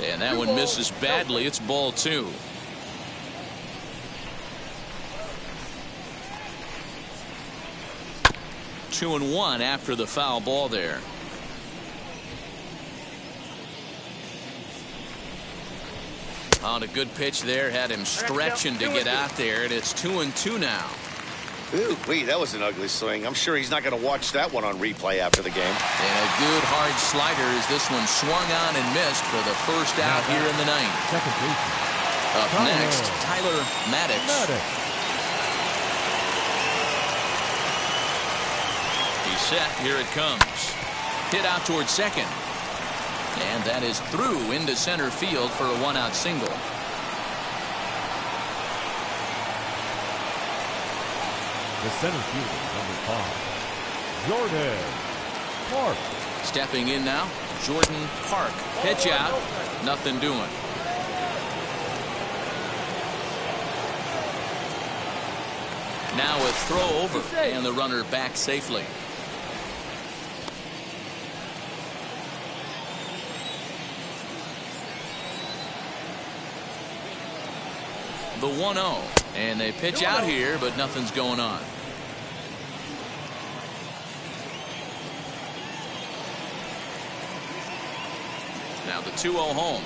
And that one misses badly. It's ball 2. Two and 1 after the foul ball there. On a good pitch there, had him stretching to get out there, and it's 2-2 now. Ooh, wait, that was an ugly swing. I'm sure he's not going to watch that one on replay after the game. And a good hard slider as this one swung on and missed for the first out here in the 9th. Second base. Up next, Tyler Maddox. He's set. Here it comes. Hit out towards second. And that is through into center field for a 1-out single. The center fielder, number 5, Jordan Park. Stepping in now, Jordan Park. Pitch out. Nothing doing. Now a throw over, and the runner back safely. The 1-0, and they pitch out here, but nothing's going on. Now the 2-0 home.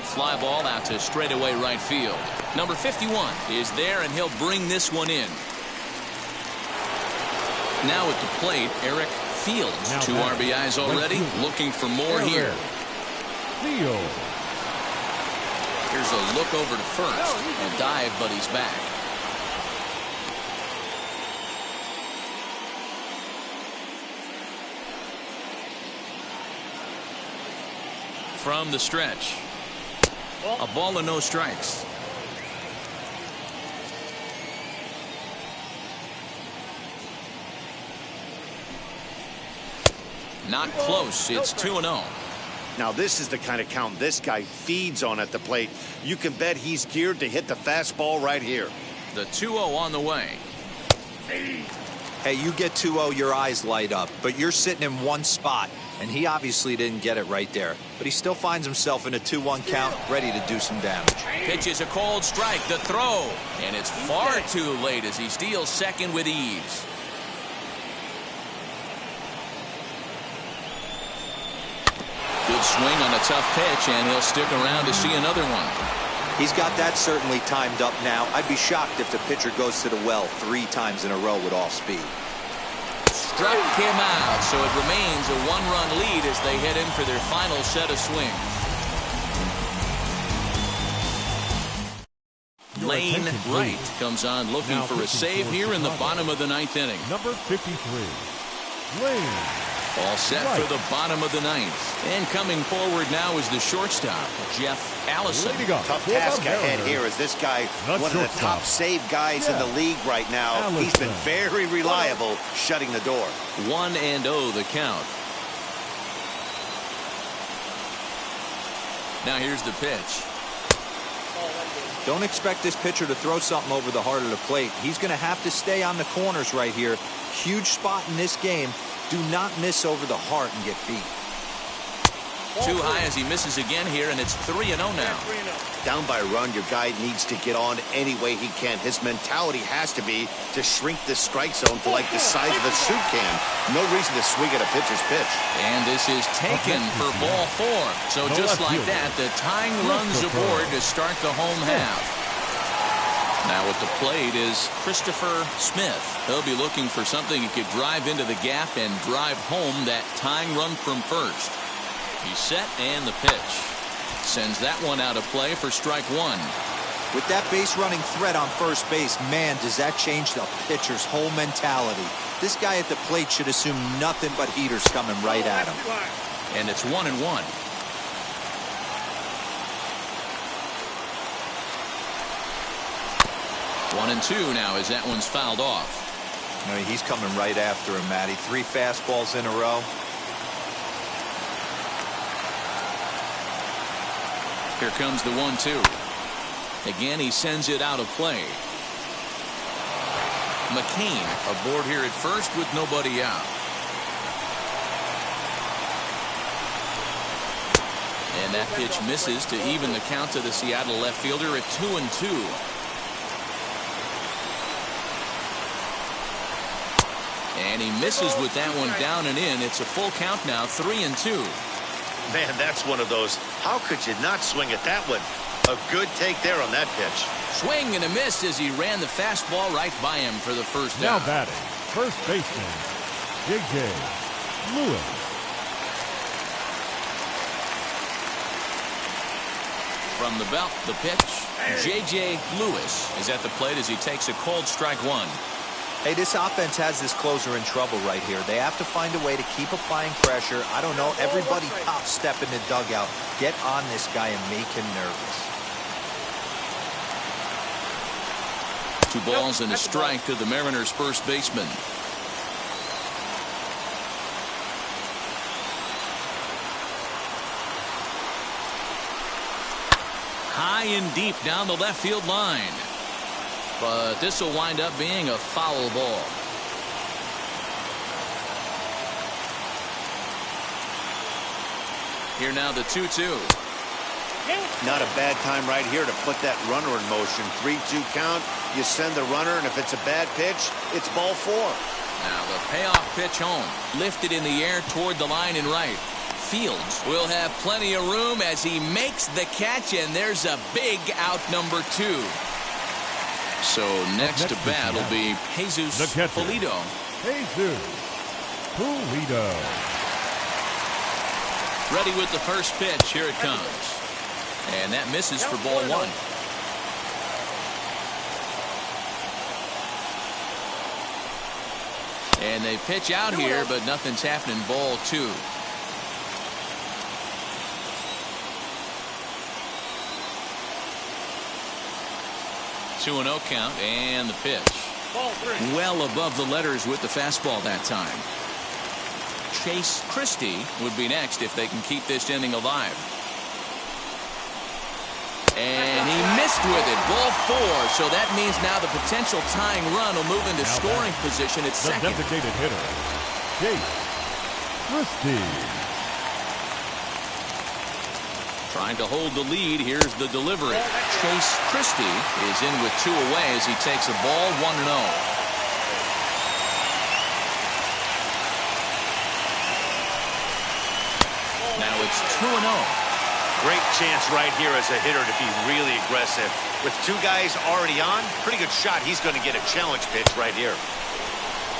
Fly ball out to straightaway right field. Number 51 is there, and he'll bring this one in. Now at the plate, Eric Fields. 2 RBIs already, looking for more here. Fields. Here's a look over to first. A dive, but he's back. from the stretch. A ball and no strikes. Not close. It's 2-0. Now this is the kind of count this guy feeds on at the plate. You can bet he's geared to hit the fastball right here. The 2-0 on the way. Hey, you get 2-0, your eyes light up, but you're sitting in one spot, and he obviously didn't get it right there. But he still finds himself in a 2-1 count, ready to do some damage. Pitches a cold strike, the throw, and it's far too late as he steals second with ease. Good swing on a tough pitch, and he'll stick around to see another one. He's got that certainly timed up now. I'd be shocked if the pitcher goes to the well 3 times in a row with off speed. Struck him out, so it remains a 1-run lead as they head in for their final set of swings. Lane Wright comes on looking for a save here in the bottom of the 9th inning. Number 53, Lane. All set for the bottom of the 9th. And coming forward now is the shortstop, Jeff Allison. Tough task ahead here as this guy, one of the top save guys in the league right now. He's been very reliable shutting the door. 1-0 the count. Now here's the pitch. Don't expect this pitcher to throw something over the heart of the plate. He's going to have to stay on the corners right here. Huge spot in this game. Do not miss over the heart and get beat. Too high as he misses again here, and it's 3-0 now. Down by a run, your guy needs to get on any way he can. His mentality has to be to shrink the strike zone to like the size of a soup can. No reason to swing at a pitcher's pitch. And this is taken for ball 4. So just like that, the tying runs aboard to start the home half. Now at the plate is Christopher Smith. He'll be looking for something he could drive into the gap and drive home that tying run from first. He's set and the pitch. Sends that one out of play for strike 1. With that base running threat on first base, man, does that change the pitcher's whole mentality. This guy at the plate should assume nothing but heaters coming right at him. And it's 1-1. 1-2 now as that one's fouled off. I mean, he's coming right after him, Matty. 3 fastballs in a row. Here comes the 1-2. Again, he sends it out of play. McCain aboard here at first with nobody out. And that pitch misses to even the count to the Seattle left fielder at 2-2. And he misses with that one down and in. It's a full count now, 3-2. Man, that's one of those. How could you not swing at that one? A good take there on that pitch. Swing and a miss as he ran the fastball right by him for the first down. Now batting, first baseman, J.J. Lewis. From the belt, the pitch. J.J. Lewis is at the plate as he takes a cold strike 1. Hey, this offense has this closer in trouble right here. They have to find a way to keep applying pressure. I don't know. Everybody top step in the dugout. Get on this guy and make him nervous. 2 balls and a strike to the Mariners' first baseman. High and deep down the left field line. But this will wind up being a foul ball. Here now the 2-2. Not a bad time right here to put that runner in motion. 3-2 count. You send the runner, and if it's a bad pitch, it's ball 4. Now the payoff pitch home. Lifted in the air toward the line and right. Fields will have plenty of room as he makes the catch, and there's a big out number 2. So next to bat will be Jesus Pulido. Jesus Pulido. Ready with the first pitch. Here it comes. And that misses for ball 1. And they pitch out here, but nothing's happening. Ball 2. 2-0 count, and the pitch. Ball 3. Well above the letters with the fastball that time. Chase Christie would be next if they can keep this inning alive. And he missed with it. Ball 4. So that means now the potential tying run will move into scoring position at second. The designated hitter, Chase Christie. Trying to hold the lead. Here's the delivery. Chase Christie is in with 2 away as he takes a ball 1-0. Now it's 2-0. Great chance right here as a hitter to be really aggressive. With 2 guys already on, pretty good shot. He's going to get a challenge pitch right here.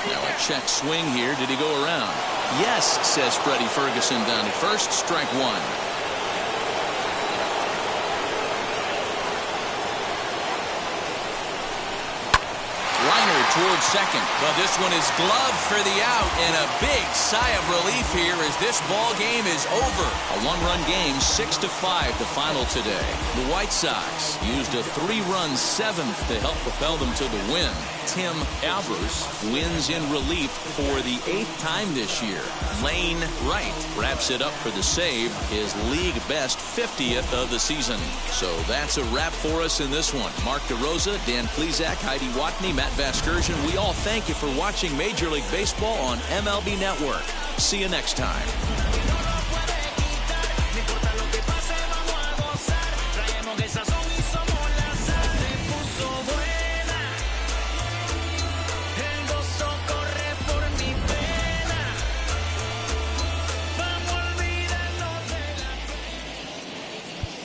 Now a check swing here. Did he go around? Yes, says Freddie Ferguson down at first. Strike 1. Liner towards second. Well, this one is gloved for the out, and a big sigh of relief here as this ball game is over. A 1-run game, 6-5 the final today. The White Sox used a 3-run 7th to help propel them to the win. Tim Albers wins in relief for the 8th time this year. Lane Wright wraps it up for the save, his league best 50th of the season. So that's a wrap for us in this one. Mark DeRosa, Dan Plesac, Heidi Watney, Matt Vasgersian, we all thank you for watching Major League Baseball on MLB Network. See you next time.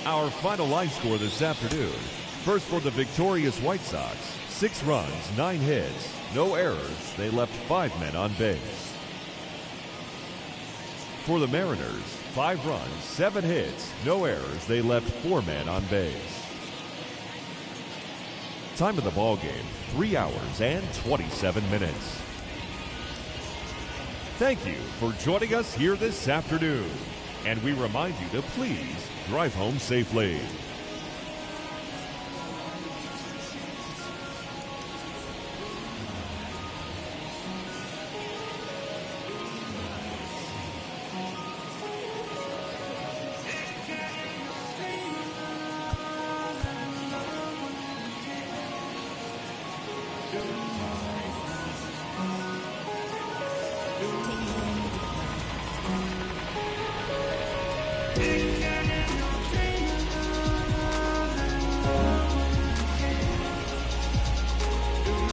Our final line score this afternoon. First for the victorious White Sox, 6 runs, 9 hits, no errors. They left 5 men on base. For the Mariners, 5 runs, 7 hits, no errors. They left 4 men on base. Time of the ball game, 3 hours and 27 minutes. Thank you for joining us here this afternoon. And we remind you to please drive home safely.